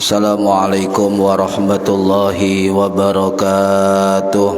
Assalamualaikum warahmatullahi wabarakatuh.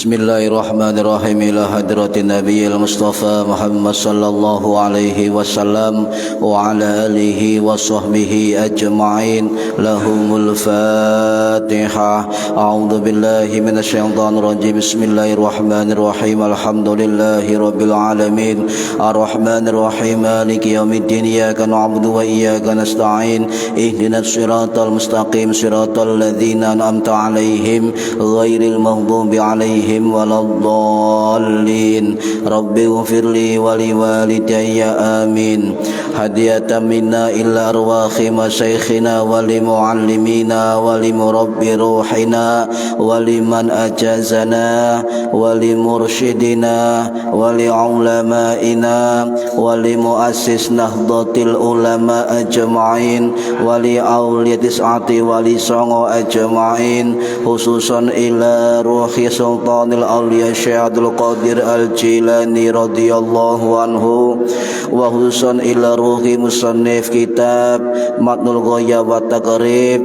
Bismillahirrahmanirrahim. Ila hadratin nabiyil mustafa Muhammad sallallahu alaihi wasallam wa ala alihi wa sahbihi ajma'in. Lahumul Fatihah. A'udzu billahi minasyaitonir rajim. Bismillahirrahmanirrahim. Alhamdulillahi rabbil alamin. Arrahmanir rahim. Maliki yaumiddin. Iyyaka na'budu wa iyyaka nasta'in. Ihdinas siratal mustaqim. Siratal ladzina an'amta 'alaihim ghairil maghdubi 'alaihim waladdallin. Rabbi ighfirli wa liwalidayya amin. Hadiyatan minna ila arwahi masyayikhina wa limuallimina wa limurabbi ruhina wa liman ajazana wa limursyidina wa liulamaina wa limuassis nahdlatil ulama ajma'in wa li awliyatis ati wa li songo ajma'in, khususan ila ruhi sultanil awliya Syekh Abdul Qadir Al-Jilani radhiyallahu anhu wa khususan ila ruhi musannif kitab Matnul Ghaya wa Taqrib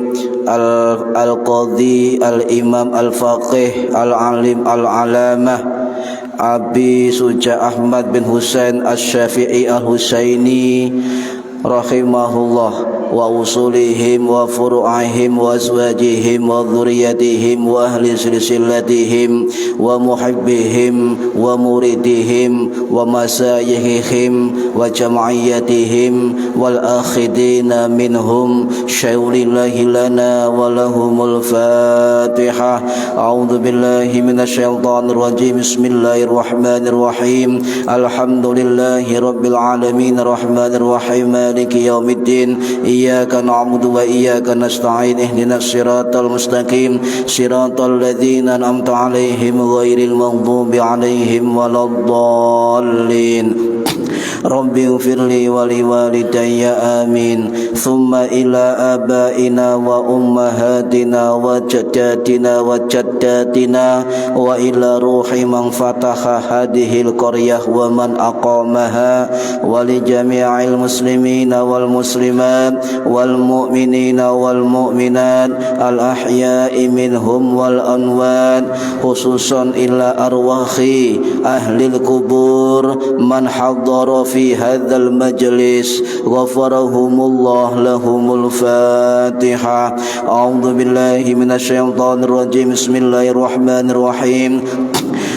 Al-Qadhi Al-Imam Al-Faqih Al-Alim Al-Alamah Abi Suja Ahmad bin Husain Asy-Syafi'i Al-Husaini rahimahullah wa usulihim wa furu'ihim wa azwajihim wa dhurriyyatihim wa ahli silsilatihim wa muhibbihim wa muridihim wa masayihihim wa jam'iyyatihim wal akhidina minhum syaulillahi lana wa lahumul Fatihah. A'udzu billahi minasyaitonir rajim. Bismillahirrahmanirrahim. Alhamdulillahi rabbil alamin arrahmanir rahim maliki yaumiddin. Iyyaka na'budu wa iyyaka nasta'in. Ihdinas siratal mustaqim. Siratal ladzina an'amta 'alaihim ghairil maghdubi 'alaihim waladdallin. Rabbi ighfirli wa liwalidayya amin. Thumma ila abaina wa ummahatina wa jaddatina wa jaddatina wa ila ruhi man fataha hadhil qaryah wa man aqamaha wa li jami'il muslimina wal muslimat wal mu'minina wal mu'minat al ahya'i minhum wal anwat, khususan ila arwahi ahlil kubur man hadara fi hadzal majlis ghafarahumullah lahumul Fatihah. A'udzu billahi minasyaitonir rajim. Bismillahirrahmanirrahim.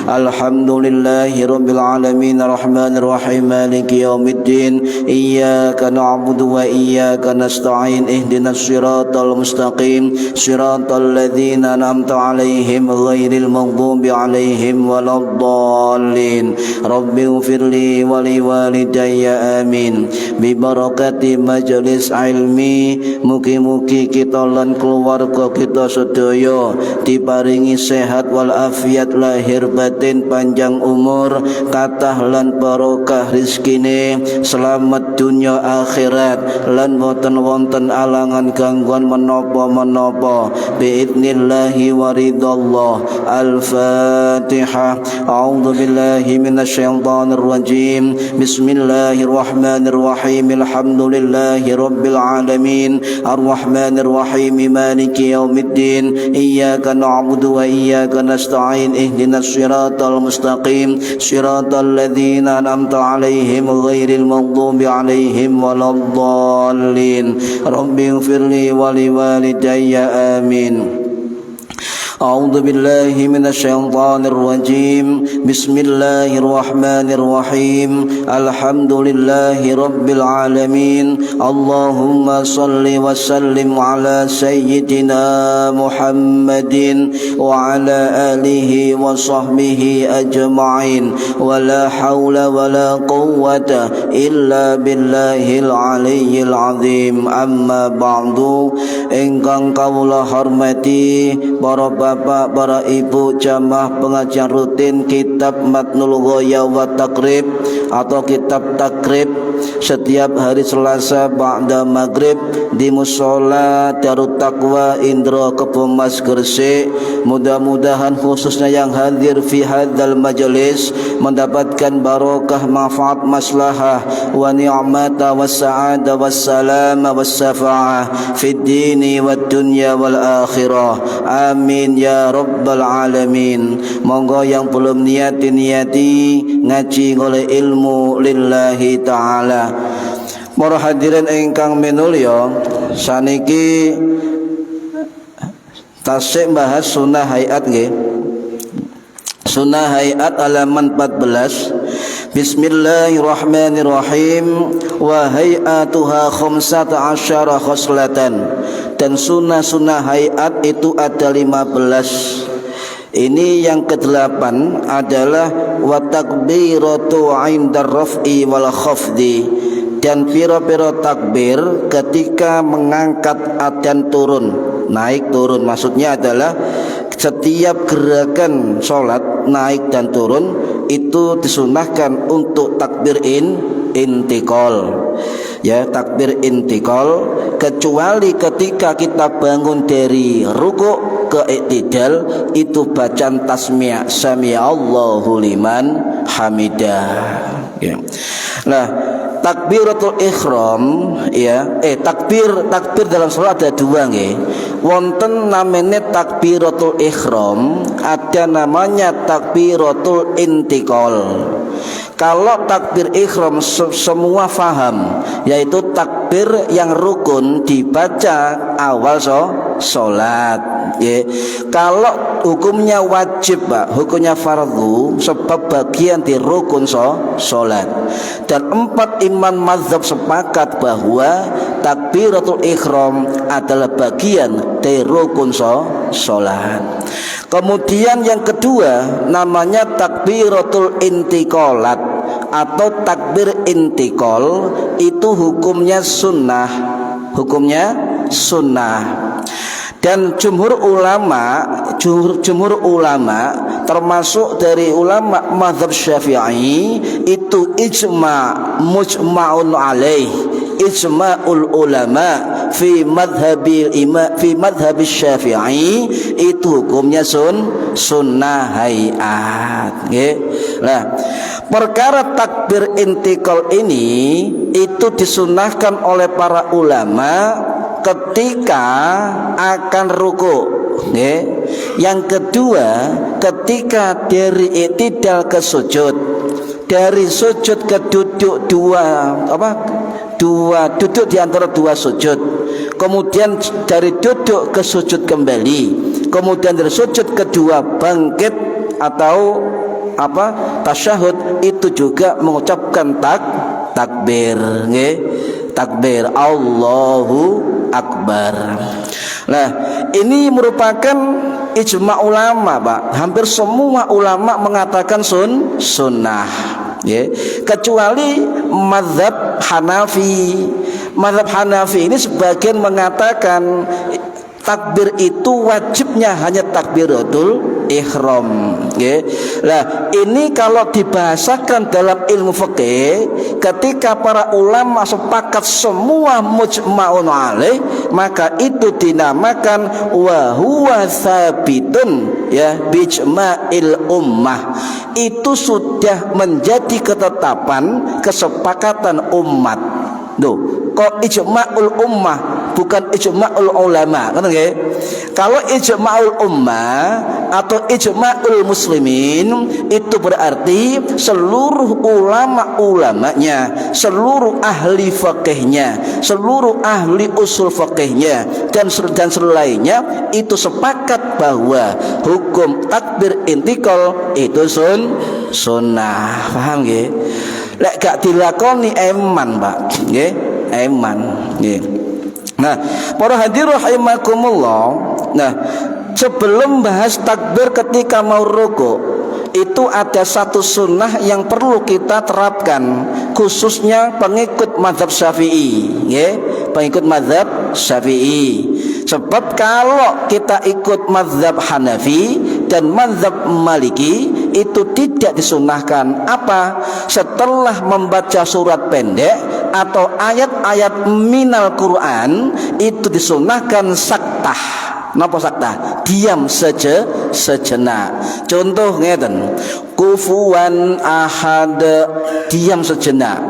Alhamdulillahi rabbil alamin arrahmanir rahim maliki yaumiddin. Iyyaka na'budu wa iyyaka nasta'in. Ihdinas siratal mustaqim. Siratal ladzina an'amta 'alaihim ghairil maghdubi 'alaihim waladdallin. Rabbi ighfirli wa liwalidayya amin. Bi barakati majelis ilmi, mugi-mugi kita lan keluarga kita sedaya diparingi sehat wal afiat lahir batin, panjang umur, kathah lan barokah rizkine, selamat dunya akhirat, lan boten wonten alangan gangguan menapa-menapa biidnillahi wa ridallah. Al-Fatihah. A'udzu billahi minasyaitonir rajim. Bismillahirrahmanirrahim. Alhamdulillahi rabbil alamin arrahmanir rahim maliki yaumiddin. Iyyaka na'budu wa iyyaka nasta'in. Ihdinas siratal mustaqim. Siratal ladzina an'amta 'alaihim ghairil maghdubi 'alaihim waladdallin. Rabbi ighfirli wa liwalidayya amin. أعوذ بالله من الشيطان الرجيم بسم الله الرحمن الرحيم الحمد لله رب العالمين اللهم صل وسلم على سيدنا محمد وعلى آله وصحبه أجمعين ولا حول ولا قوة إلا بالله العلي العظيم أما بعد ingkang kawula hormati para bapak, para ibu jamaah pengajian rutin kitab Matnul Ghaya wa Taqrib atau kitab Takrib setiap hari Selasa ba'da maghrib di Mushola Darut Taqwa Indra Kebumas Gresik. Mudah-mudahan khususnya yang hadir fi hadzal majelis mendapatkan barokah, manfaat, maslahah wa ni'mata was sa'ada was salama was syafa'ah fid dini wad dunya wal akhirah. Amin ya rabbal alamin. Monggo yang belum niati ngaji oleh ilmu lillahi ta'ala. Para hadirin ingkang minulya, saniki tasik bahas sunnah hayat nggih. Sunnah hayat halaman 14. Bismillahirrahmanirrahim. Wa hayatuha 15 khoslatan. Dan sunnah-sunnah hayat itu ada 15. Ini yang ke-8 adalah wa takbiratu 'inda raf'i wal khafdi. Dan piro-piro takbir ketika mengangkat dan turun, naik turun. Maksudnya adalah setiap gerakan sholat naik dan turun itu disunahkan untuk takbir intikal. Ya, takbir intikal, kecuali ketika kita bangun dari ruku ke iktidal itu bacaan tasmi' sami Allahu liman hamidah. Ya. Nah, takbiratul ihram ya, takbir dalam salat ada dua nggih. Wonten namanya takbiratul ihram, ada namanya takbiratul intikal. Kalau takbir ihram semua faham, yaitu takbir yang rukun dibaca awal sholat. Ya. Kalau hukumnya wajib, Pak, hukumnya fardu, sebab bagian di rukun sholat. Dan 4 imam mazhab sepakat bahwa takbiratul ihram adalah bagian dari rukun sholat. Kemudian yang kedua namanya takbiratul intikolat atau takbir intikal, itu hukumnya sunnah. Dan jumhur ulama termasuk dari ulama mazhab Syafi'i itu mujma'un alaih, ijma'ul ulama fi madhabi Syafi'i, itu hukumnya sunnah hayat. Nah, perkara takbir intikal ini itu disunahkan oleh para ulama ketika akan ruku. Yang kedua, ketika dari i'tidal ke sujud, dari sujud ke duduk duduk di antara dua sujud, kemudian dari duduk ke sujud kembali, kemudian dari sujud kedua bangkit atau tasyahud, itu juga mengucapkan takbir. Takbir Allahu Akbar. Nah, ini merupakan ijma ulama, Pak. Hampir semua ulama mengatakan sunnah. Kecuali mazhab Hanafi. Mazhab Hanafi ini sebagian mengatakan takbir itu wajibnya hanya takbiratul ihram. Nah, ini kalau dibahasakan dalam ilmu fikih, ketika para ulama sepakat semua mujma'un alaih, maka itu dinamakan wa huwa tsabitun bijma'il ummah. Itu sudah menjadi ketetapan kesepakatan umat. Kok ijma'ul ummah bukan ijma'ul ulama, kan nggih? Kalau ijma'ul ummah atau ijma'ul muslimin itu berarti seluruh ulama-ulamanya, seluruh ahli fikihnya, seluruh ahli usul fikihnya dan selainnya itu sepakat bahwa hukum takbir intikal itu sunnah. Paham nggih? Lek gak dilakoni eman, Pak. Nggih, eman. Nggih. Nah, para hadirin rahimakumullah. Nah, sebelum bahas takbir ketika mau rukuk, itu ada satu sunnah yang perlu kita terapkan, khususnya pengikut mazhab Syafi'i, ya, pengikut mazhab Syafi'i. Sebab kalau kita ikut mazhab Hanafi dan mazhab Maliki, itu tidak disunahkan apa? Setelah membaca surat pendek atau ayat-ayat minal Quran, itu disunahkan saktah. Napa saktah? Diam sejenak. Contoh ngeten, kufuwan ahad, diam sejenak.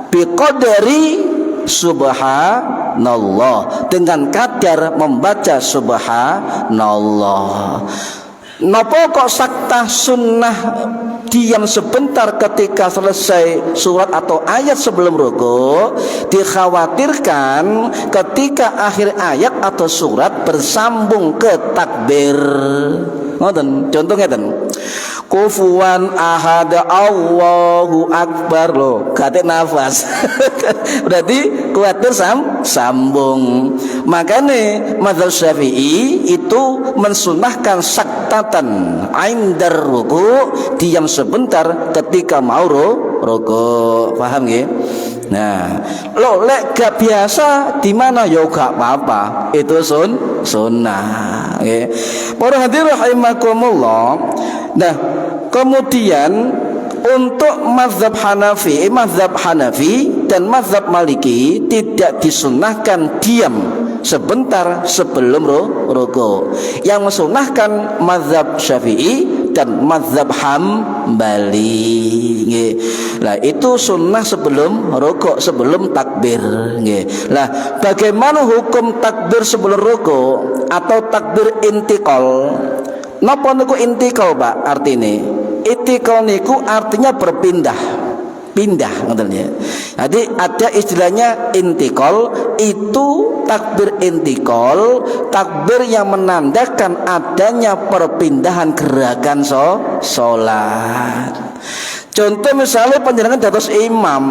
Biqadari subhanallah, dengan kadar membaca subhanallah. Napa kok saktah sunnah diam sebentar ketika selesai surat atau ayat sebelum rukuk? Dikhawatirkan ketika akhir ayat atau surat bersambung ke takbir. Ngoten, contoh ngeten. Kufuwan ahad Allahu akbar, loh kate nafas. Berarti kuatir sambung. Makanya mazhab Syafi'i itu mensunahkan saktatan indar ruku, diam sebentar ketika mau ruku. Paham nggih? Nah, lo lek gak biasa di mana ya gak apa-apa, itu sunnah. Okay. Para hadirin rahimakumullah. Nah, kemudian untuk mazhab Hanafi dan mazhab Maliki tidak disunnahkan diam sebentar sebelum ruku. Yang mensunnahkan mazhab Syafi'i dan mazhab Hambali. Nah, itu sunnah sebelum rukuk, sebelum takbir. Nah, bagaimana hukum takbir sebelum rukuk atau takbir intikal? Napa niku intikal, Pak? Artine intikal niku artinya berpindah, pindah, ngoten ya. Jadi ada istilahnya intikal, itu takbir intikal, takbir yang menandakan adanya perpindahan gerakan salat. Contoh misalnya panjenengan dados imam,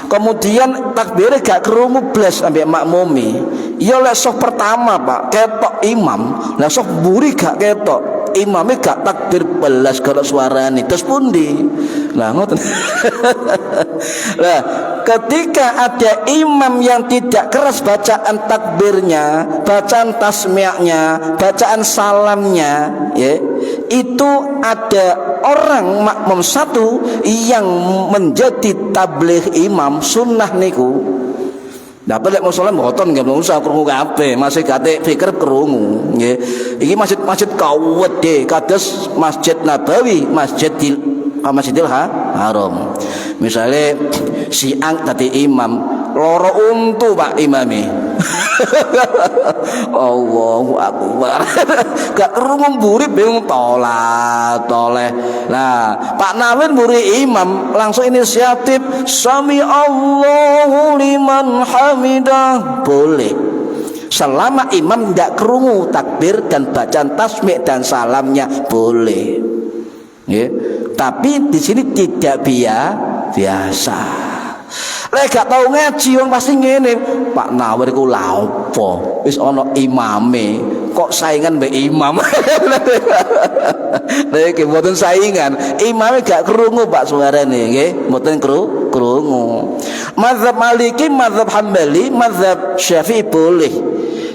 kemudian takbirnya gak kerungu blas ambek makmumi. Ya lek sof pertama, Pak, ketok imam, lah sof mburi gak ketok. Imamnya gak takbir belas kalau suarane terus pundi. Lah ngoten. Lah ketika ada imam yang tidak keras bacaan takbirnya, bacaan tasmi'nya, bacaan salamnya, ya, itu ada orang makmum satu yang menjadi tabligh imam sunnah niku. Dapat lek musala mboten nggih usah krungu kabeh, masih kate fikir krungu nggih. Iki masjid kawet nggih, kados Masjid Nabawi, Masjidil Haram. Misale siang tadi imam loro untu, Pak imame. Allahu akbar. Gak krungu mburi bingung toleh. Nah, Pak Nawin mburi imam langsung inisiatif sami Allahu liman hamidah. Boleh. Selama imam tidak krungu takbir dan bacaan tasmi' dan salamnya boleh. Ya. Tapi di sini tidak biasa. Lek gak tau ngaji wong pasti ngene, Pak Nawir ku lha opo? Wis ana imame, kok saingan mbek imam. Lha iki mboten saingan, imame gak krungu Pak suarane nggih, mboten krungu. Mazhab Maliki, mazhab Hambali, mazhab Syafi'i boleh.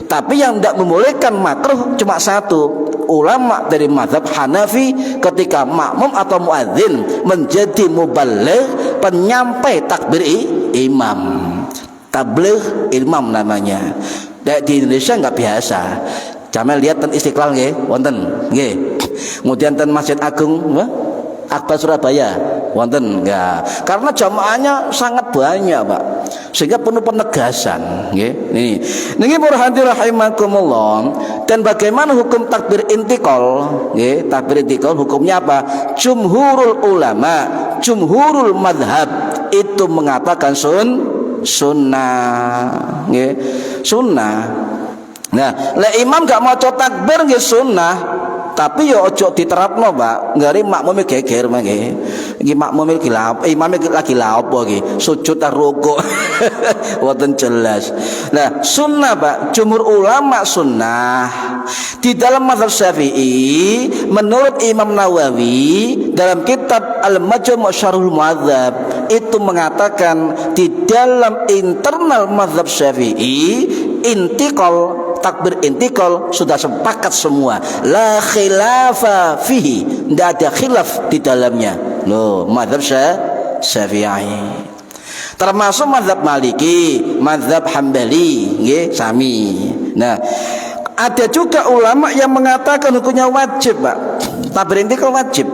Tapi yang tidak membolehkan makruh cuma satu. Ulama dari mazhab Hanafi ketika makmum atau muadzin menjadi muballigh, penyampai takbir imam, tabligh imam namanya. Di Indonesia nggak biasa. Jamel lihat ten Istiqlal nggih, wonten nggih. Kemudian ten Masjid Agung Akbar Surabaya wonten enggak, karena jamaahnya sangat banyak, Pak, sehingga penuh penegasan nggih. Niki para hadirin rahimakumullah. Dan bagaimana hukum takbir intikal nggih? Takbir intikal hukumnya apa? Jumhurul ulama, jumhurul madhab itu mengatakan sunnah nggih. Sunnah. Nah, lek imam gak maca takbir nggih sunnah, tapi yo ojo diterapno, Pak. Ngari makmume geger mangke. Iki makmume iki imam lagi la opo iki? Sujud ta rukuk. Wonten jelas. Nah, sunnah, Pak. Jumhur ulama sunnah. Di dalam mazhab Syafi'i, menurut Imam Nawawi dalam kitab Al-Majmu' Syarhul Mu'adzab itu mengatakan di dalam internal mazhab Syafi'i takbir intikal sudah sepakat semua, la khilafa fihi, tidak ada khilaf di dalamnya. Loh, mazhab Syafi'i termasuk mazhab Maliki, mazhab Hambali, nggih sami. Nah, ada juga ulama yang mengatakan hukumnya wajib, Pak. Takbir intikal wajib,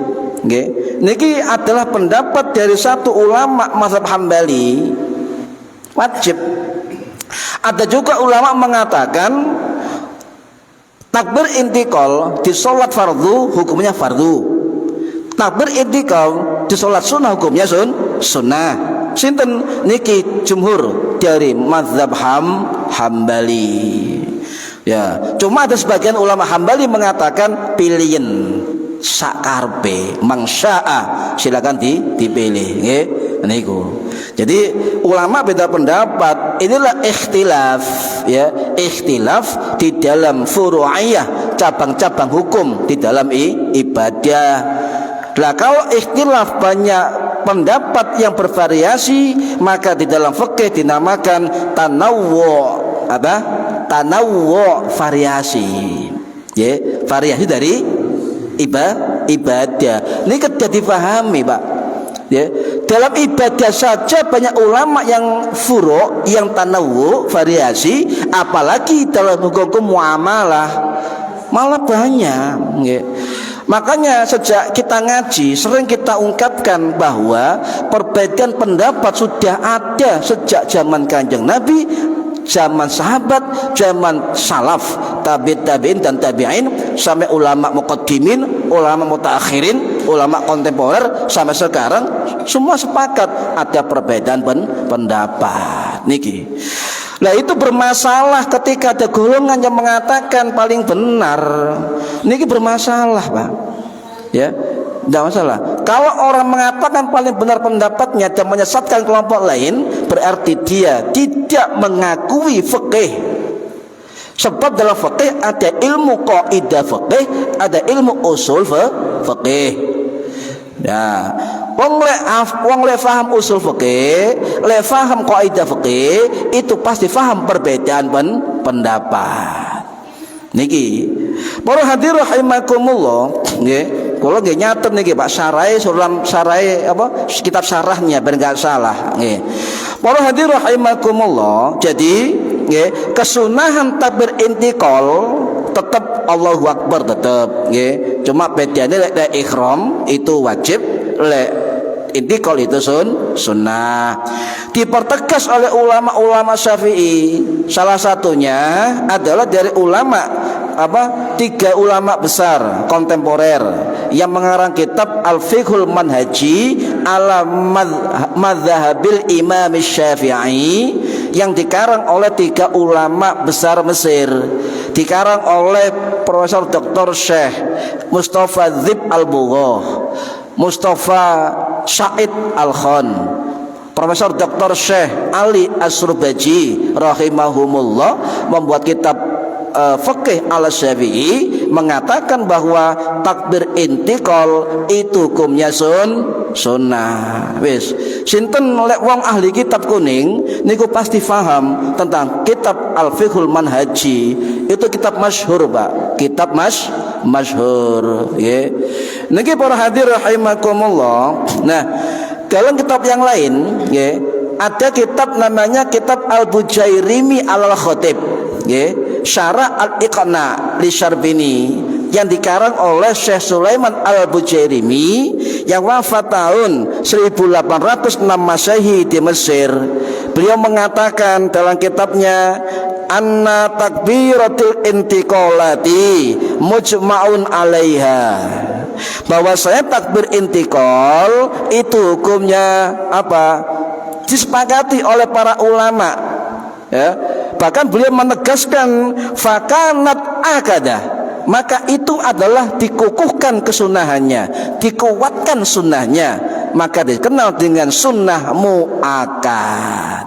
nggih. Niki adalah pendapat dari satu ulama mazhab Hambali, wajib. Ada juga ulama mengatakan takbir intikal di sholat fardu hukumnya fardu. Takbir intikal di sholat sunnah hukumnya sunnah. Sinten niki jumhur dari mazhab Hambali. Ya, cuma ada sebagian ulama Hambali mengatakan pilihan sakarpe mangsya'a, silakan dipilih, nggih. Niku. Jadi ulama beda pendapat. Inilah ikhtilaf, ya, ikhtilaf di dalam furu'iyah, cabang-cabang hukum di dalam ibadah. Lah kalau ikhtilaf banyak pendapat yang bervariasi, maka di dalam fikih dinamakan tanawwu', apa? Tanawwu' variasi. Ya, variasi dari ibadah. Ini kedah dipahami, Pak. Ya, dalam ibadah saja banyak ulama yang furu', yang tanawwu', variasi, apalagi dalam hukum muamalah malah banyak, ya. Makanya sejak kita ngaji sering kita ungkapkan bahwa perbedaan pendapat sudah ada sejak zaman Kanjeng Nabi, zaman sahabat, zaman salaf, tabi'in dan tabi'in, sampai ulama muqaddimin, ulama mutaakhirin, ulama kontemporer sampai sekarang semua sepakat ada perbedaan pendapat niki. Nah, itu bermasalah ketika ada golongan yang mengatakan paling benar. Niki bermasalah, Pak. Ya, tidak masalah. Kalau orang mengatakan paling benar pendapatnya dan menyesatkan kelompok lain, berarti dia tidak mengakui fikih. Sebab dalam fikih ada ilmu qaidah fikih, ada ilmu usul fikih. Ya, wong le faham usul fikih, le faham qaidah fikih, itu pasti faham perbedaan pendapat. Niki, para hadirin rahimakumullah, nggih. Kula nggih nyatet niki Pak sarai apa kitab syarahnya ben enggak salah, nggih. Para hadirin rahimakumullah, jadi nggih, kesunahan takbir intikal tetap Allahu Akbar tetap, nggih. Cuma bedanya lek ihram itu wajib, lek intikal itu sunnah. Dipertegas oleh ulama-ulama Syafi'i. Salah satunya adalah dari tiga ulama besar kontemporer yang mengarang kitab Al-Fiqhul Manhaji ala Madhahabil Imam Syafi'i, yang dikarang oleh tiga ulama besar Mesir, dikarang oleh Profesor Dr. Syekh Mustafa Dzib Al-Bughah, Mustafa Said Al-Khan, Profesor Dr. Syekh Ali As-Surbaji rahimahumullah membuat kitab Fiqh al-Syafi'i, mengatakan bahwa takbir intikal itu hukumnya sunnah. Wis, sinten lek wong ahli kitab kuning niku pasti paham tentang kitab Al-Fiqhul Manhaji. Itu kitab masyhur, Pak. Kitab masyhur, ya. Niki para hadir rahimakumullah. Nah, dalam kitab yang lain, ya, ada kitab namanya kitab Al-Bujairimi Al-Khatib, ya, Syarah Al-Iqna li Syarbini, yang dikarang oleh Syekh Sulaiman Al-Bujairimi yang wafat tahun 1806 Masehi di Mesir. Beliau mengatakan dalam kitabnya anna takbiratul intiqalati mujma'un 'alaiha, bahwa saya takbir intikal itu hukumnya apa? Disepakati oleh para ulama, ya. Bahkan beliau menegaskan fakanat akadah, maka itu adalah dikukuhkan kesunahannya, dikuatkan sunnahnya, maka dikenal dengan sunnah muakkad.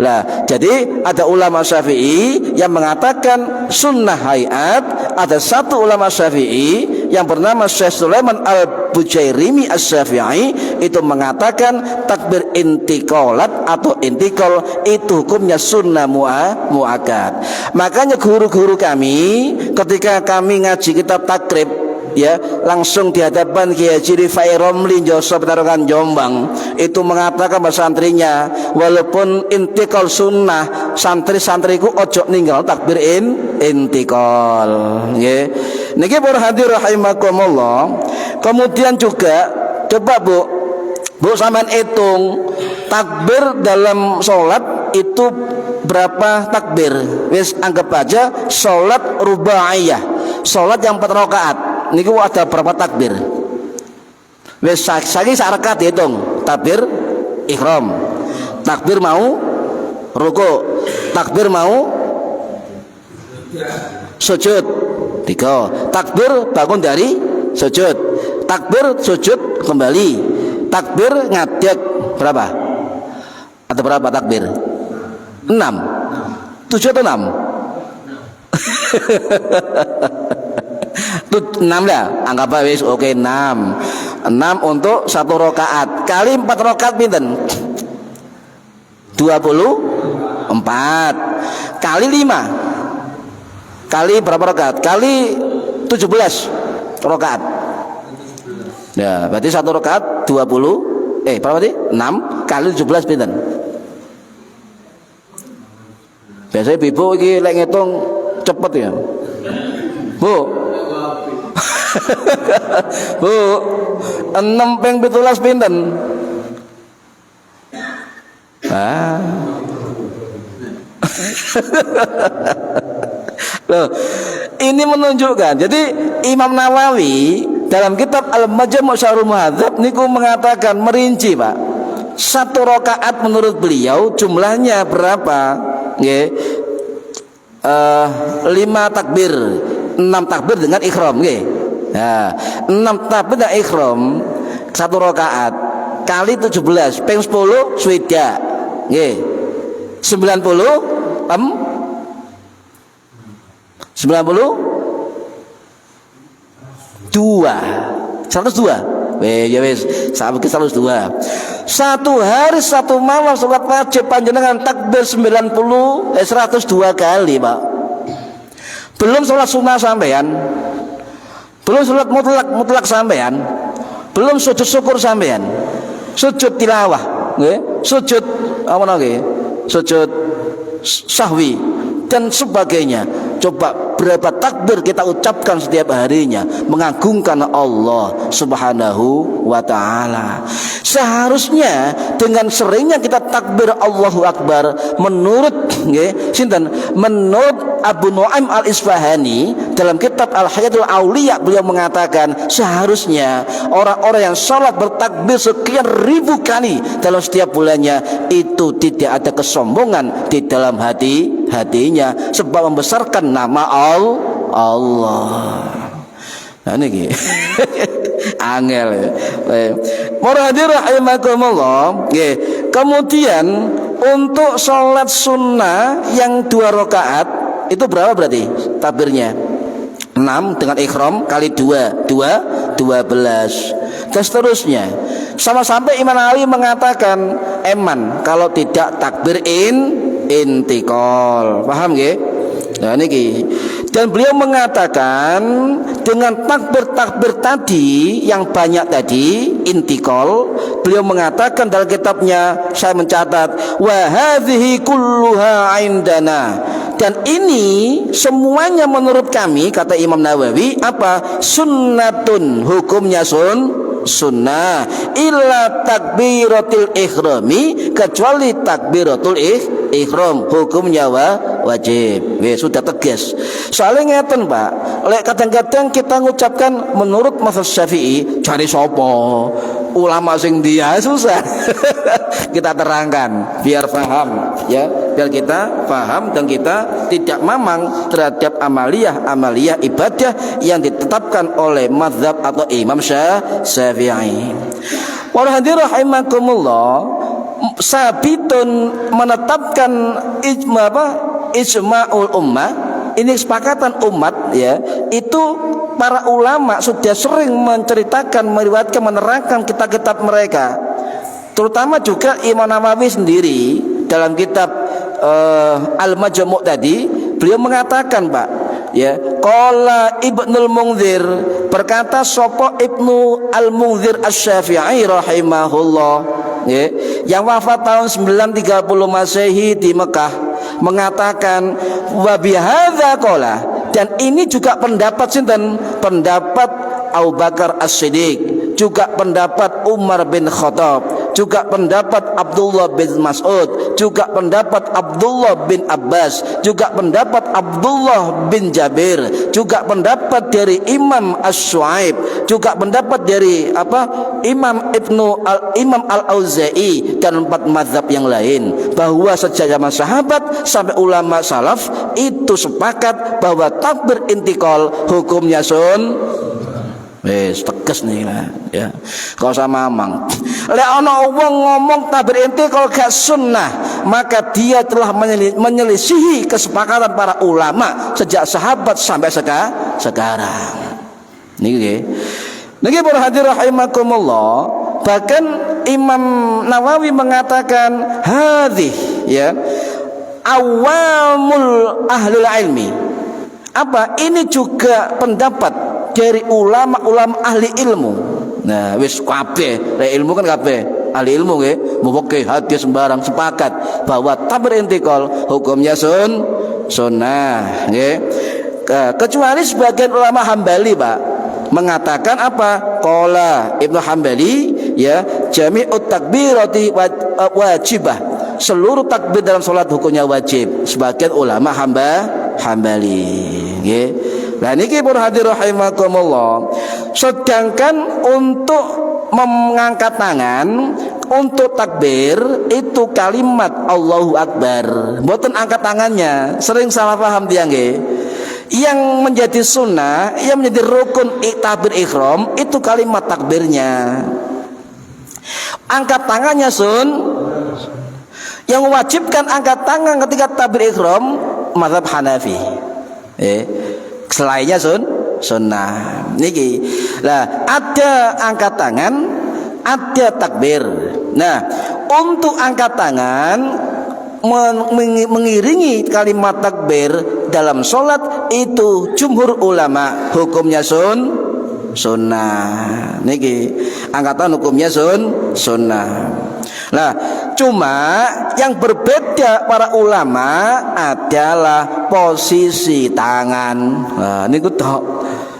Nah, jadi ada ulama Syafi'i yang mengatakan sunnah hayat. Ada satu ulama Syafi'i yang bernama Syekh Sulaiman Al-Bujairimi Asy-Syafi'i itu mengatakan takbir intikolat atau intikol itu hukumnya sunnah muakkad. Makanya guru-guru kami ketika kami ngaji kitab takrib, ya, langsung di hadapan Kiai Haji Rifai Romli Joso Petarukan Jombang, itu mengatakan bahasa santrinya, walaupun intikal sunnah, santri-santriku ojo ninggal takbir intikal. Nggih. Niki para hadirin rahimakumullah. Kemudian juga coba Bu sampean hitung takbir dalam sholat itu berapa takbir? Wis anggap aja sholat rubaiyah, sholat yang 4 rakaat. Niku ada berapa takbir? Wis saiki sak rakaat dihitung. Takbir ihram, takbir mau ruku, takbir mau sujud 3, takbir bangun dari sujud, takbir sujud kembali, takbir ngadeg berapa? Ada berapa takbir? 6, 7 atau 6? 6 lah, anggap wis oke 6 untuk 1 rakaat kali 4 rakaat pinten? 24 kali 5 kali berapa rakaat? Kali 17 rakaat. Ya, berarti 1 rakaat 20 berapa tadi? 6 kali 17 pinten? Biasanya ibu iki lek ngitung cepet ya. Bu. Bu, 6 ping 17 pinten? Loh, ini menunjukkan. Jadi Imam Nawawi dalam kitab Al-Majmu' Syarhul Muhadzab niku mengatakan merinci, Pak. 1 rakaat menurut beliau jumlahnya berapa? Nggih. 5 takbir, 6 takbir dengan ikhram, nggih. Nah, 6 takbir dengan ikhram 1 rakaat kali 17 ping 10 swidak. Nggih. 90 102. Ya wis, sampai 102. 1 hari 1 malam salat wajib panjenengan takbir 102 kali, Pak. Belum salat sunnah sampean. Belum salat mutlak sampean. Belum sujud syukur sampean. Sujud tilawah, nggih. Sujud apa nggih? Sujud sahwi dan sebagainya. Coba berapa takbir kita ucapkan setiap harinya mengagungkan Allah Subhanahu wa taala. Seharusnya dengan seringnya kita takbir Allahu Akbar menurut sinten? Menurut Abu Nu'aim Al-Isfahani dalam kitab Al-Hayatul Auliya beliau mengatakan seharusnya orang-orang yang salat bertakbir sekian ribu kali dalam setiap bulannya itu tidak ada kesombongan di dalam hatinya sebab membesarkan nama Allah. Nah niki angel. Para hadirin rahimakumullah, nggih. Kemudian untuk sholat sunnah yang 2 rakaat itu berapa berarti takbirnya? 6 dengan ikhram kali 2 12 dan seterusnya. Sama sampai Imam Nawawi mengatakan eman kalau tidak takbir intikal. Paham nggih? Nah niki. Dan beliau mengatakan dengan takbir-takbir tadi yang banyak tadi intikal, beliau mengatakan dalam kitabnya, saya mencatat, wa hadhihi kulluha indana. Dan ini semuanya menurut kami, kata Imam Nawawi, apa? Sunnatun, hukumnya sunnah, illa takbiratul ikhrami, kecuali takbiratul ikhram hukumnya wajib. Sudah tegas. Soalnya ngeten, Pak, lek kadang-kadang kita ngucapkan menurut mazhab Syafi'i, cari sopo ulama sing dia susah. Kita terangkan biar paham, ya. biar kita paham dan kita tidak mamang terhadap amaliyah ibadah yang ditetapkan oleh mazhab atau Imam Syafi'i. Para hadirin rahimakumullah, sabitun menetapkan ijma'ul ummah, ini kesepakatan umat ya, itu para ulama sudah sering menceritakan, meriwayatkan, menerangkan kitab-kitab mereka, terutama juga Imam Nawawi sendiri dalam kitab Al-Majmu' tadi, beliau mengatakan Pak ya, qala Ibnul Munzir, berkata sapa Ibnu Al-Munzir Asy-Syafi'i rahimahullah ya, yang wafat tahun 930 Masehi di Mekah, mengatakan wa bihadza qala, dan ini juga pendapat sinten, pendapat Abu Bakar As-Siddiq, juga pendapat Umar bin Khattab, juga pendapat Abdullah bin Mas'ud, juga pendapat Abdullah bin Abbas, juga pendapat Abdullah bin Jabir, juga pendapat dari Imam Asy-Syu'aib, juga pendapat dari Imam Al-Auza'i dan 4 mazhab yang lain, bahwa sejak zaman sahabat sampai ulama salaf itu sepakat bahwa takbir intikal hukumnya tegas nih ya. Kau sama mamang. Lek ana wong ngomong takbir intikal gak sunnah, maka dia telah menyelisihi kesepakatan para ulama sejak sahabat sampai sekarang. Niki para hadirin rahimakumullah, bahkan Imam Nawawi mengatakan hadhih ya awamul ahlul ilmi. Apa? Ini juga pendapat dari ulama-ulama ahli ilmu. Nah, wis kabeh, ilmu kan kabeh ahli ilmu nggih, muboke hadis sembarang sepakat bahwa takbir intikal hukumnya sunnah nggih. Kecuali sebagian ulama Hambali Pak mengatakan apa? Qala Ibnu Hambali ya, jami'ut takbirati wajibah, seluruh takbir dalam salat hukumnya wajib. Sebagian ulama Hambali nggih. Nah niki para hadirin rahimakumullah, sedangkan untuk mengangkat tangan untuk takbir itu kalimat Allahu Akbar, mboten angkat tangannya. Sering salah paham dia nggih. Yang menjadi sunnah, yang menjadi rukun takbir ihram itu kalimat takbirnya. Angkat tangannya yang mewajibkan angkat tangan ketika takbir ihram mazhab Hanafi. Selainnya sunnah niki. Lah ada angkat tangan, ada takbir. Nah, untuk angkat tangan mengiringi kalimat takbir dalam sholat itu jumhur ulama hukumnya sunnah niki. Angkatan hukumnya sunnah. Nah, cuma yang berbeda para ulama adalah posisi tangan. Nah, niku tok.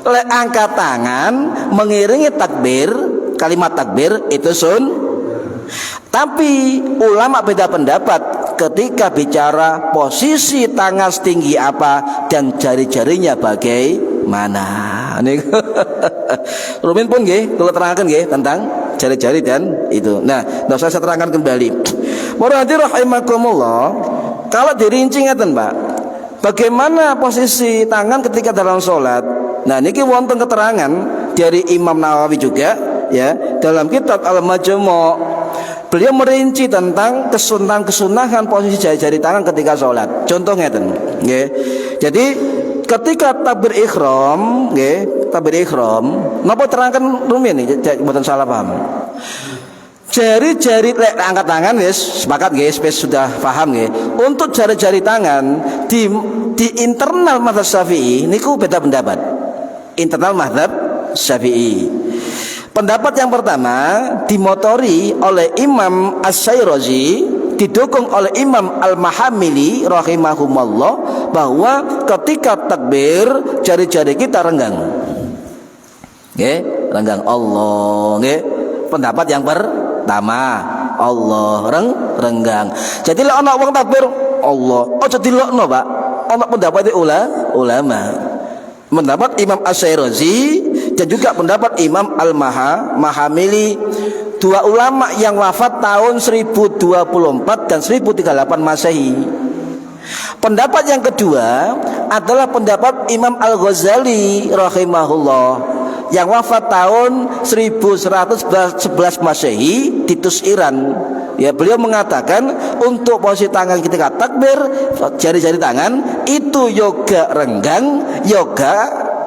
Lek angkat tangan mengiringi takbir, kalimat takbir itu Tapi ulama beda pendapat ketika bicara posisi tangan setinggi apa dan jari-jarinya bagaimana. Niku rumin pun nggih, kula terangkan nggih tentang jari-jari dan itu. Nah, saya terangkan kembali. Para hadirin rahimakumullah, kalau dirinci ngeten, Pak. Bagaimana posisi tangan ketika dalam salat? Nah, niki wonten keterangan dari Imam Nawawi juga ya, dalam kitab Al-Majmu'. Beliau merinci tentang kesunahan posisi jari-jari tangan ketika salat. Contoh ngeten, nggih. Jadi ketika takbir ihram, nggih, takbir ihram, napa terangkan rumiyin iki mboten salah paham. Jari-jari angkat tangan wis sepakat nggih, sudah paham nggih. Untuk jari-jari tangan di internal mazhab Syafi'i niku beda pendapat. Internal mazhab Syafi'i. Pendapat yang pertama dimotori oleh Imam Asy-Syairazi, didukung oleh Imam Al-Mahamili rahimahumullah, bahwa ketika takbir jari-jari kita renggang. Nggih, renggang Allah, nggih. Pendapat yang pertama, Allah renggang. Jadi lek ana wong takbir Allah, aja dilokno, Pak. Ana pendapat ulama. Pendapat Imam Asy-Syairazi dan juga pendapat Imam Al-Mahamili, dua ulama yang wafat tahun 1024 dan 1038 Masehi. Pendapat yang kedua adalah pendapat Imam Al-Ghazali rahimahullah yang wafat tahun 1111 Masehi di Tus Iran. Ya, beliau mengatakan untuk posisi tangan ketika takbir, jari-jari tangan itu yoga renggang, yoga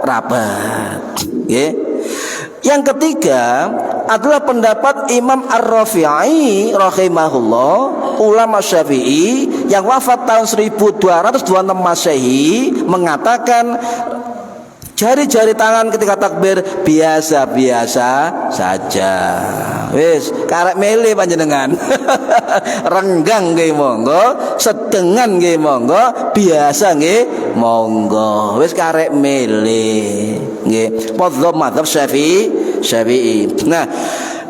rapat. Ya. Yang ketiga adalah pendapat Imam Ar-Rafi'i rahimahullah, ulama Syafi'i yang wafat tahun 1226 Masehi, mengatakan jari-jari tangan ketika takbir biasa-biasa saja. Wis, karek mele panjenengan. Renggang nggih monggo, sedengan nggih monggo, biasa nggih monggo. Wis karek mele. Nggih, padha madzhab Syafi'i. Nah,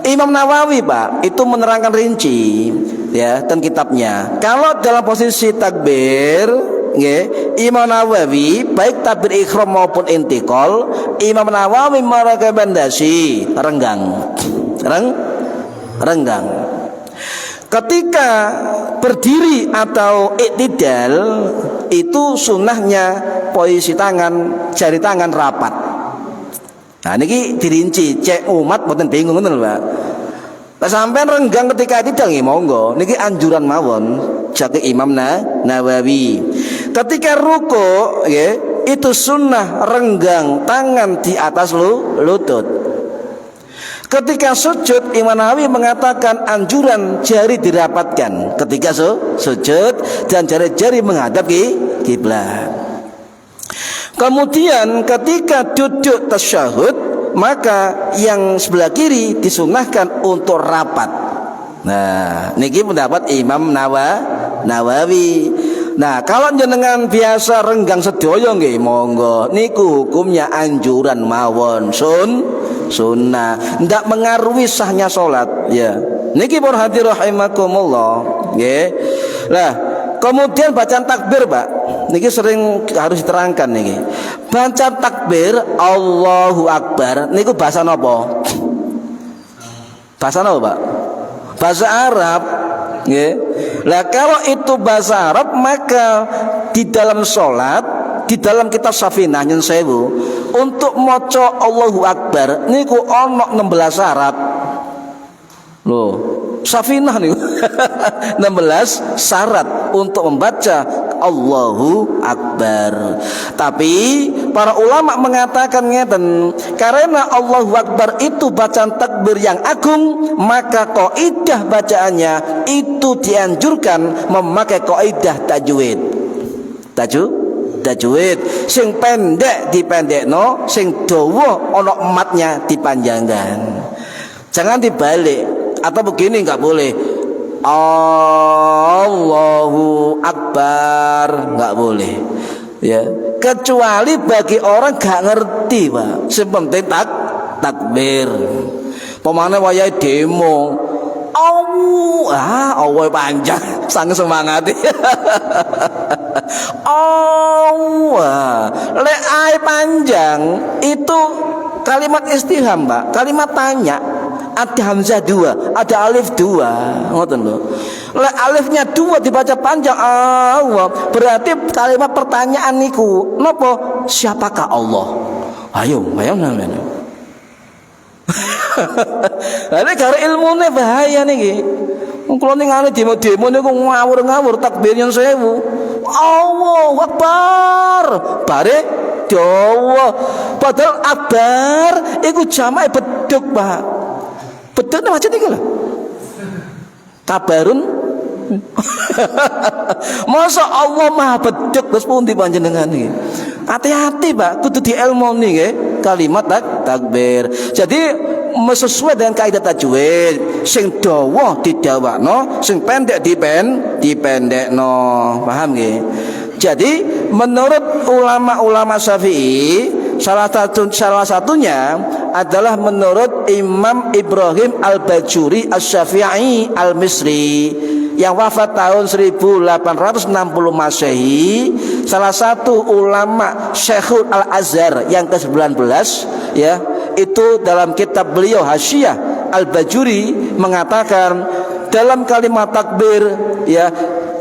Imam Nawawi Pak itu menerangkan rinci ya dan kitabnya. Kalau dalam posisi takbir, nggih, Imam Nawawi baik takbir ihram maupun intikal, Imam Nawawi merekomendasi renggang. Renggang. Ketika berdiri atau iktidal itu sunnahnya posisi tangan, jari tangan rapat. Nah niki dirinci, cek umat mboten bingung ngoten lho Pak. Lah sampean renggang ketika iktidal nggih monggo, niki anjuran mawon jake Imam Nawawi. Ketika ruku nggih, itu sunnah renggang tangan di atas lutut. Ketika sujud, Imam Nawawi mengatakan anjuran jari dirapatkan ketika sujud dan jari-jari menghadap kiblat. Kemudian ketika duduk tasyahud, maka yang sebelah kiri disunahkan untuk rapat. Nah, niki pendapat Imam Nawawi. Nah, kalau jenengan biasa renggang sedaya nggih monggo, niku hukumnya anjuran mawon, sunnah, ndak mengaruhi sahnya salat ya. Niki para hadirin rahimakumullah nggih. Lah, kemudian bacaan takbir, Pak. Niki sering harus diterangkan niki. Bacaan takbir Allahu Akbar niku bahasa napa? Bahasa napa, Pak? Bahasa Arab nggih. Lah kalau itu bahasa Arab, maka di dalam salat, di dalam kitab Safinah nyun sewu, untuk maca Allahu Akbar niku ana 16 syarat. Loh, Safinah niku 16 syarat untuk membaca Allahu Akbar. Tapi para ulama mengatakan ngeten, karena Allahu Akbar itu bacaan takbir yang agung, maka kaidah bacaannya itu dianjurkan memakai kaidah tajwid. Tajwid sing pendek dipendekno, sing dawa ana ematnya dipanjangkan. Jangan dibalik atau begini, nggak boleh. Allahu Akbar, nggak boleh ya, kecuali bagi orang gak ngerti Pak. Sepenting takbir. Pemane wayahe demo Allah panjang sang semangat. Allah lek ai panjang itu kalimat istifham Pak, kalimat tanya. Ada hamzah 2, ada alif 2, ngoten lho. Lek alifnya 2 dibaca panjang Allah, berarti kalimat pertanyaan niku napa? Siapakah Allah? Ayo namanya. Lah karo ilmune bahaya niki. Wong kula ning ngene demo-demo niku ngawur-ngawur takbir yang 1000. Allahu Akbar. Bare dawa. Padahal akbar iku jamae beduk, Pak. Beduk nang macet iki lho. Kabarun. Masa Allah Maha beduk terus pundi panjenengan iki? Hati-hati Pak, kudu dielmoni nggih kalimat takbir. Jadi sesuai dengan kaidah tajwid, sing dawa didawakno, sing pendek dipendekno. Paham nggih? Jadi menurut ulama-ulama Syafi'i, salah satunya adalah menurut Imam Ibrahim Al-Bajuri Asy-Syafi'i Al-Misri yang wafat tahun 1860 Masehi, salah satu ulama Syekhul Al-Azhar yang ke-19 ya, itu dalam kitab beliau Hasyiah Al-Bajuri mengatakan dalam kalimat takbir ya,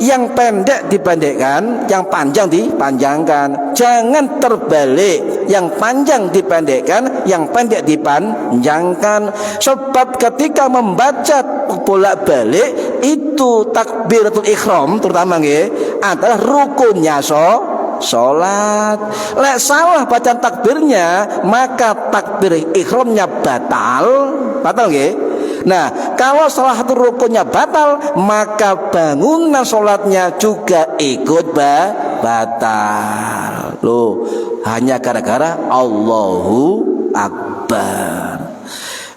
yang pendek dipendekkan, yang panjang dipanjangkan. Jangan terbalik, yang panjang dipendekkan, yang pendek dipanjangkan. Sebab ketika membaca bolak-balik itu takbiratul ihram terutama nggih adalah rukunnya sholat. Lek salah bacaan takbirnya, maka takbir ihramnya batal nggih. Nah, kalau salah satu rukunnya batal, maka bangunan sholatnya juga ikut batal. Loh, hanya gara-gara Allahu Akbar.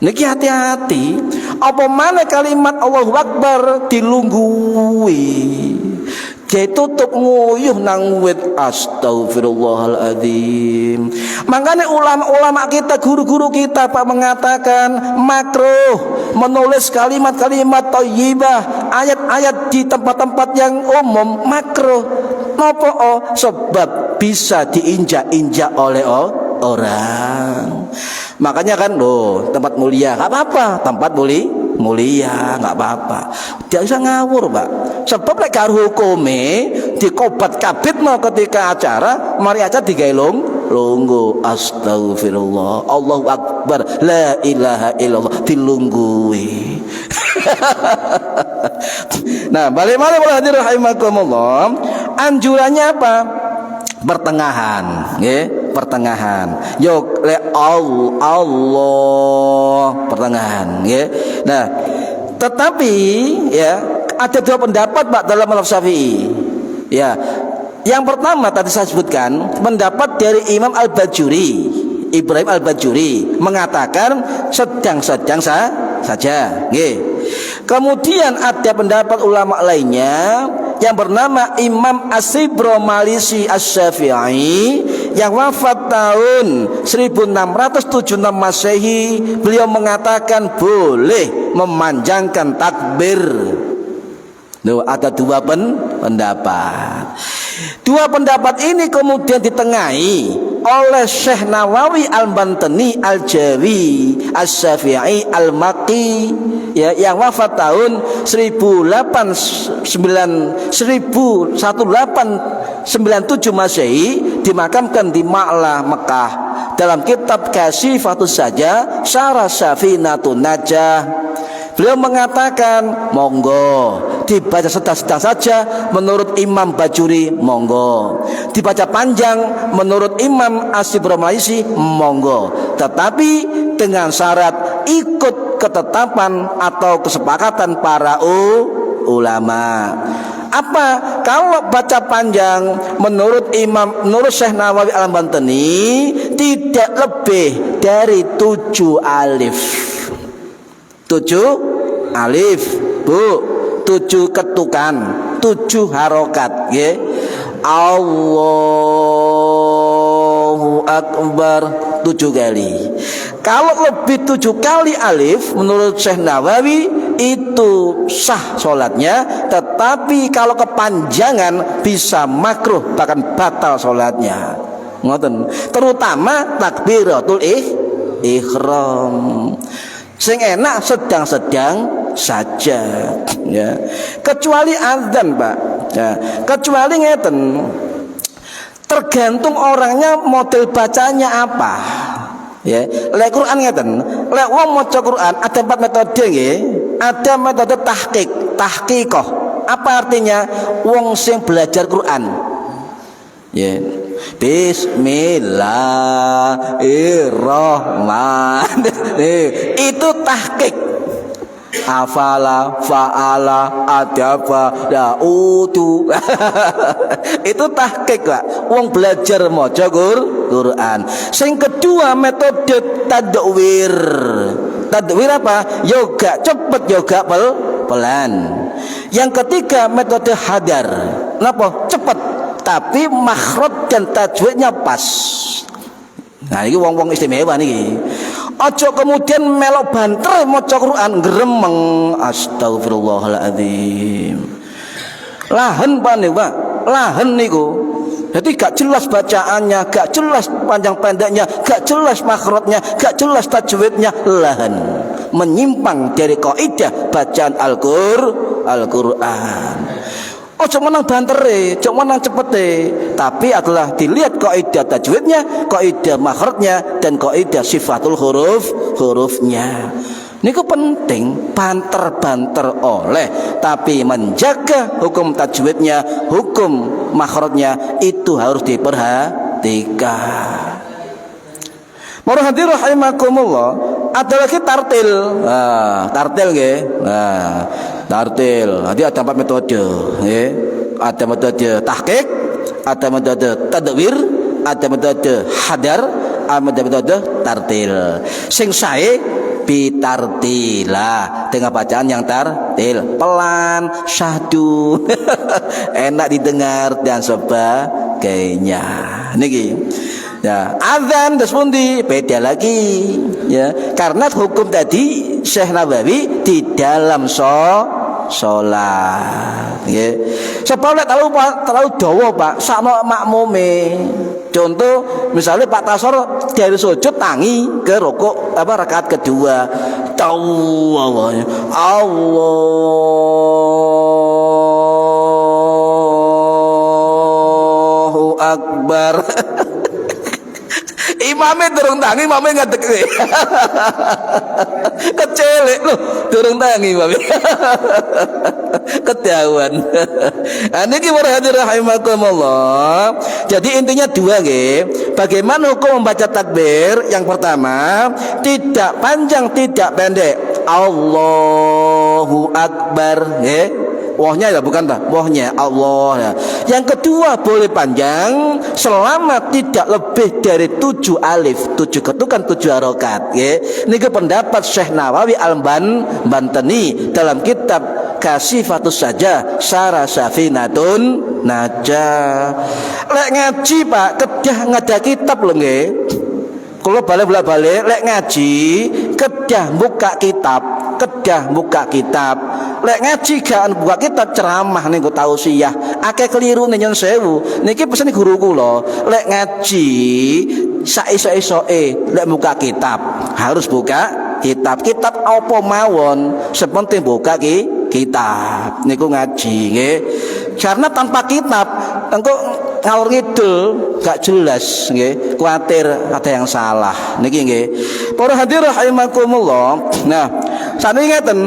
Niki hati-hati. Apa mana kalimat Allahu Akbar dilunggui, ditutup nguyuh nang wit astagfirullahaladzim. Makanya ulama-ulama kita, guru-guru kita Pak mengatakan makruh menulis kalimat-kalimat thayyibah, ayat-ayat di tempat-tempat yang umum makruh. Napa? Sebab bisa diinjak-injak oleh orang. Makanya kan loh, tempat mulia nggak apa-apa, tempat mulia nggak apa-apa. Tidak usah ngawur Pak. Sebab lek karo hukume dikobat kabitno ketika acara, mari aja digawe lungguh astagfirullah, Allahu Akbar, la ilaha illallah dilunggui. Nah, balik-balik hadir rahimakumullah. Anjurannya apa? Pertengahan, nggih, pertengahan. Yo le Allah pertengahan, nggih. Nah, tetapi ya ada dua pendapat Pak dalam mazhab Syafi'i. Ya. Yang pertama tadi saya sebutkan pendapat dari Imam Al-Bajuri, Ibrahim Al-Bajuri mengatakan sedang-sedang saja, nggih. Kemudian ada pendapat ulama lainnya yang bernama Imam As-Sibramalisi Asy-Syafi'i yang wafat tahun 1676 Masehi. Beliau mengatakan boleh memanjangkan takbir. Loh, ada dua pendapat. Dua pendapat ini kemudian ditengahi oleh Syekh Nawawi Al-Bantani Al-Jawi Asy-Syafi'i Al-Maqi ya, yang wafat tahun 1897 Masehi, dimakamkan di Ma'la Mekah. Dalam kitab Kasyifatus Saja Syarah Safinatun Najah, beliau mengatakan monggo dibaca sedang-sedang saja menurut Imam Bajuri, monggo dibaca panjang menurut Imam As-Sibramalisi, monggo, tetapi dengan syarat ikut ketetapan atau kesepakatan para ulama. Apa? Kalau baca panjang menurut Syekh Nawawi Al-Bantani tidak lebih dari 7 alif. 7 alif, Bu. 7 ketukan, 7 harokat, ya. Allahu Akbar 7 kali. Kalau lebih 7 kali alif menurut Syekh Nawawi itu sah sholatnya, tetapi kalau kepanjangan bisa makruh bahkan batal sholatnya. Ngoten. Terutama takbiratul ihram. Sing enak sedang-sedang saja, ya. Kecuali azan, Pak. Ya. Kecuali ngeten. Tergantung orangnya model bacanya apa. Ya, lek Quran ngeten. Lek wong maca Quran ada 4 metode nggih. Ada metode tahqiqah. Apa artinya? Wong sing belajar Quran. Ya. Bismillahirrahmanirrahim. Itu tahqiq. Afala, fa'ala, adaba, da'udu. Itu tahqiq, Pak. Wong belajar maca Quran. Sing kedua metode tadwir. Tadwir apa? Yoga cepet, yoga pelan. Yang ketiga metode hadar. Napa? Cepet tapi makhraj dan tajwidnya pas. Nah, ini wong-wong istimewa niki. Aja kemudian melok banter maca Quran gremeng, astagfirullahaladzim. Lahan Pak niku, Pak. Lahan niku. Jadi gak jelas bacaannya, gak jelas panjang pendeknya, gak jelas makhrajnya, gak jelas tajwidnya, lahan. Menyimpang dari kaidah bacaan Al-Qur'an. Ojo menang bantere, ojo menang cepete, tapi adalah dilihat kaidah tajwidnya, kaidah makhrajnya, dan kaidah sifatul hurufnya. Niku penting, banter-banter oleh, tapi menjaga hukum tajwidnya, hukum makhrajnya itu harus diperhatikan. Para hadirin rahimakumullah, ada lagi tartil. Tartil nggih. Tartil. Jadi ada 4 metode, nggih. Ada metode tahqiq, ada metode tadwir, ada metode hadar, ada metode tartil. Sing sae bitartila, dengan bacaan yang tartil, pelan, syahdu, enak didengar dan sebagainya. Niki. Ya, azan terus pundi beda lagi ya, karena hukum tadi Syekh Nawawi di dalam sholat ya. Sebab terlalu dawa Pak, sakno makmume. Contoh misalnya Pak Tasor dari sujud tangi ke rukuk rakaat kedua. Allahu Akbar. Imamnya durung tangi, imamnya ngadeg. Kecelek loh, durung tangi imamnya. Ketahuan. Niki para hadirin rahimakumullah. Jadi intinya 2 nggih. Bagaimana hukum membaca takbir? Yang pertama, tidak panjang, tidak pendek. Allahu Akbar, nggih. Wahnya ya bukan Pak, wahnya Allah ya. Yang kedua boleh panjang selama tidak lebih dari 7 alif, 7 ketukan 7 harokat ya. Ini pendapat Syekh Nawawi Al-Bantani dalam kitab Kasifatus Sajah Syarah Safinatun Najah. Lek ngaji Pak, kedah ngada kitab lho nggih. Kalau balik lek ngaji kedah buka kitab. Lek ngaji gak buka kitab ceramah niku tausiah. Akeh keliru nyon sewu. Niki pesen guru kula, lek ngaji saesuk-esuke lek buka kitab, harus buka kitab. Kitab apa mawon, sepenting buka kitab. Niku ngaji nggih. Karena tanpa kitab engko ngalor ngidul gak jelas nggih, kuatir ada yang salah niki nggih. Para hadirin rahimakumullah. Nah, sakniki ngeten,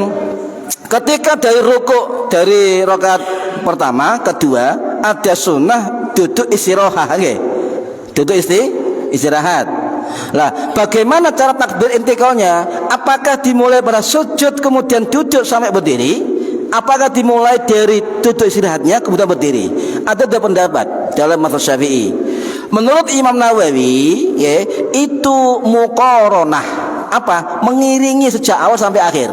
ketika dari rukuk dari rakaat pertama, kedua ada sunnah duduk istirahat nggih. Duduk istirahat. Lah, bagaimana cara takbir intikalnya? Apakah dimulai pada sujud kemudian duduk sampai berdiri? Apakah dimulai dari duduk istirahatnya kemudian berdiri? Ada 2 pendapat dalam mazhab Syafi'i. Menurut Imam Nawawi, ya, itu muqaranah. Apa? Mengiringi sejak awal sampai akhir.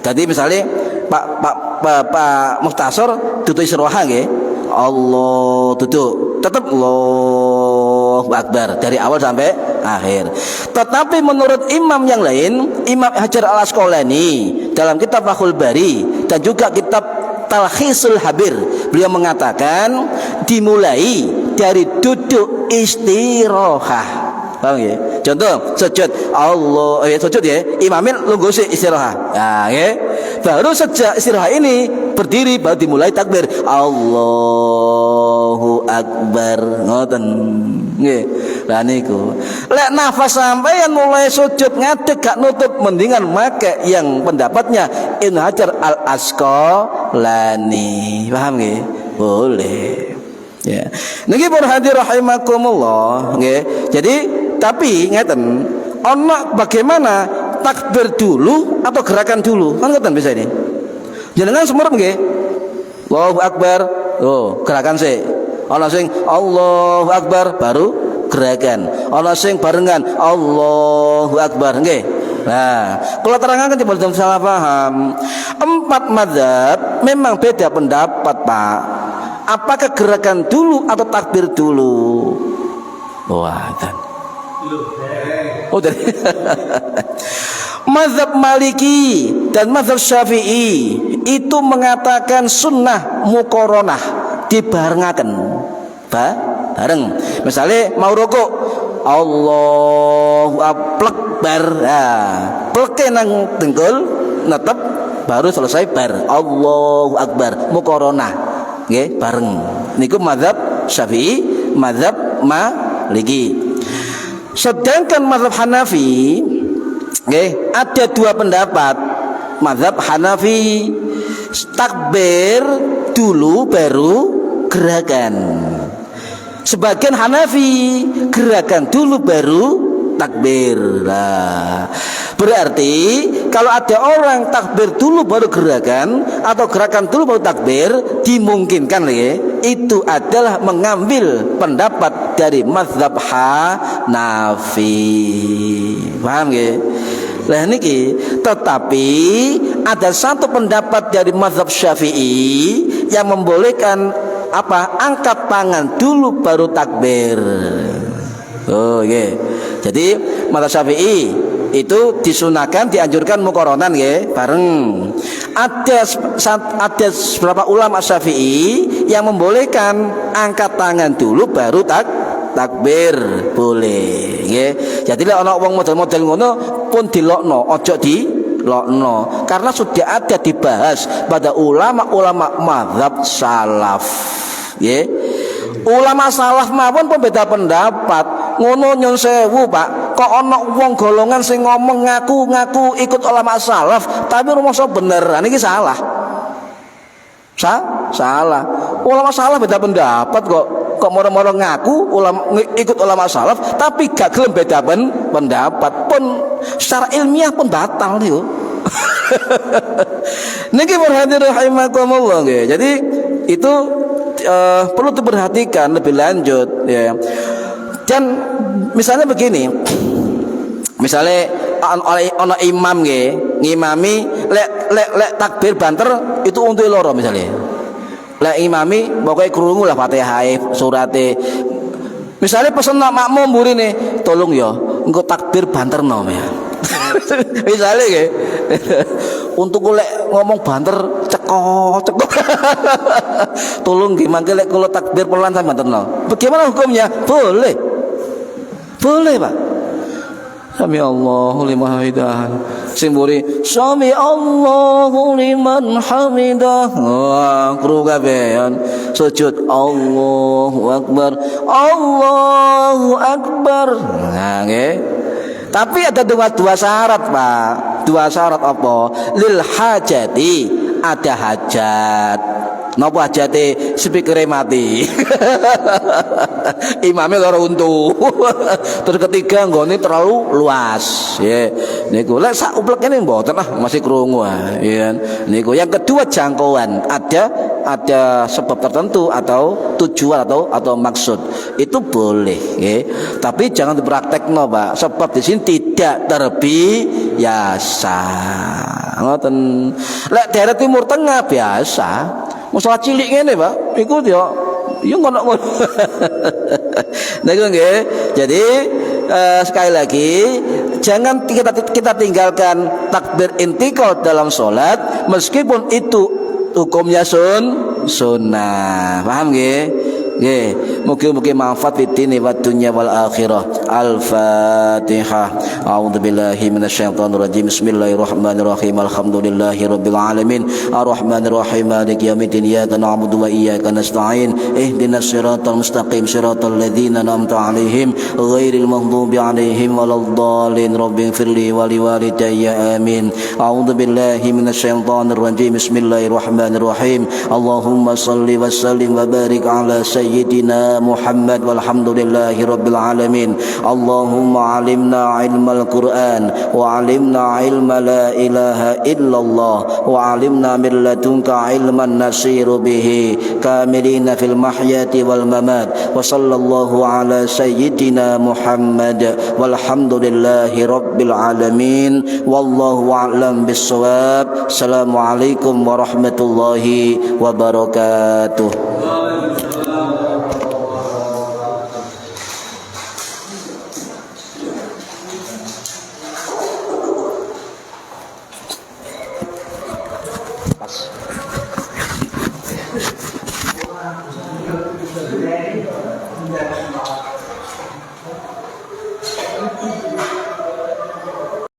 Jadi misalnya Pak Mukhtasar duduk istirahat nggih. Allah duduk, tetap Allahu Akbar dari awal sampai akhir. Tetapi menurut imam yang lain, Imam Hajar Al-Asqalani dalam kitab Fathul Bari dan juga kitab Talkhisul Habir, beliau mengatakan dimulai dari duduk istirahat. Paham ya? Contoh sujud Allah, sujud ya, imamin lungguh istirahat. Nah, ya. Baru sejak istirahat ini berdiri baru dimulai takbir Allahu Akbar. Ngoten. Nggih. Lah niku. Lek nafas sampeyan mulai sujud ngadeg gak nutup, mendingan make yang pendapatnya Ibnu Hajar Al-Asqalani. Paham nggih? Boleh. Ya. Niki para hadirin rahimakumullah, nggih. Jadi tapi ngeten, ana bagaimana takbir dulu atau gerakan dulu? Kan ngeten bisa ini. Jenengan semerep nggih. Allahu Akbar. Oh, gerakan sih. Ana sing Allahu Akbar baru gerakan. Ana sing barengan Allahu Akbar nggih. Nah, kalau terangkan coba salah paham. 4 mazhab memang beda pendapat, Pak. Apakah gerakan dulu atau takbir dulu? Wah, oh dari mazhab Maliki dan mazhab Syafi'i itu mengatakan sunnah muqaranah dibarengaken. Bareng. Misalnya mau rukuk Allahu Akbar. Nah, pleke nang dengkul netep baru selesai bar Allahu Akbar muqaranah. nggih bareng. Niku mazhab Syafi'i, mazhab Maliki. Sedangkan mazhab Hanafi nggih ada dua pendapat. Mazhab Hanafi takbir dulu baru gerakan. Sebagian Hanafi gerakan dulu baru takbir. Nah, berarti kalau ada orang takbir dulu baru gerakan atau gerakan dulu baru takbir, dimungkinkan ya, itu adalah mengambil pendapat dari mazhab Hanafi. Paham ya? Lah niki, tetapi ada satu pendapat dari mazhab Syafi'i yang membolehkan apa? Angkat tangan dulu baru takbir. Oh yeah. Jadi mazhab Syafi'i itu disunahkan, dianjurkan muqaranan ya, bareng. Ada beberapa ulama Syafi'i yang membolehkan angkat tangan dulu baru takbir, boleh nggih. Jadi lek ana wong model-model ngono pun dilokno, ojo dilokno, karena sudah ada dibahas pada ulama-ulama mazhab salaf nggih. Ulama salaf mawon pun beda pendapat. Ngono nyun sewu, Pak. Kok ana wong golongan sing ngomong ngaku-ngaku ikut ulama salaf, tapi rumoso bener. Niki salah. Salah. Ulama salaf beda pendapat kok moro-moro ngaku ikut ulama salaf tapi gak gelem beda pendapat, pun secara ilmiah pun batal niku. Niki perhatian rahimakumullah nggih. Jadi itu perlu diperhatikan lebih lanjut ya. Dan misalnya begini, misalnya ana imam nggih, ngimami lek takbir banter itu untuk loro misalnya. Lek imami pokoke krungu lah Fatihah surate. Misalnya pesen nak makmum burine, tolong ya engko takbir banterno ya. Misalnya nggih. Untuk lek ngomong banter cekok. Tolong gimana lek kalau takbir pelan sama banterno. Bagaimana hukumnya? Boleh Pak. Sami Allahu liman hamidah. Sing mburi sami Allahu liman hamidah. Wah, kru kabeh sujud Allahu akbar. Allahu akbar. Nah, nggih. Tapi ada dua syarat, Pak. Dua syarat apa? Lil hajati, ada hajat. Napa hajate speakere mati. Imamnya loro untu. Terus ketiga nggone terlalu luas, ya. Niku lek sak uplek ini mboten masih krungu ya. Niku yang kedua jangkauan, ada sebab tertentu atau tujuan atau maksud. Itu boleh, ya. Tapi jangan dipraktekno, Pak. Sebab di sini tidak terbiasa. Ngoten. Lek daerah Timur Tengah biasa. Masalah cilik ngene, Pak. Iku yo ngono. Niku nggih. Jadi sekali lagi jangan kita tinggalkan takbir intikal dalam sholat meskipun itu hukumnya sunnah. Paham nggih? Nggih. Mugi-mugi manfaat fid dini wad dunya wal akhirah. Al-Fatihah. A'udzubillahi minasyaitonir rajim. Bismillahirrahmanirrahim. Alhamdulillahirabbil alamin. Arrahmanir rahim. Maliki yaumiddin. Iyyaka na'budu wa iyyaka nasta'in. Ihdinas siratal mustaqim. Siratal ladzina an'amta 'alaihim ghairil maghdubi 'alaihim waladdallin. Rabbighfirli wa liwalidayya. Amin. A'udzubillahi minasyaitonir rajim. Bismillahirrahmanirrahim. Allahumma shalli wa sallim wa barik 'ala sayyidina Muhammad walhamdulillahi rabbil alamin. Allahumma alimna ilmal Qur'an wa alimna ilma la ilaha illallah wa alimna min ladunka ilman nasiru bihi kamilina fil mahyati wal mamat wa sallallahu ala sayyidina Muhammad walhamdulillahi rabbil alamin. Wallahu a'lam bissawab. Assalamualaikum warahmatullahi wabarakatuh.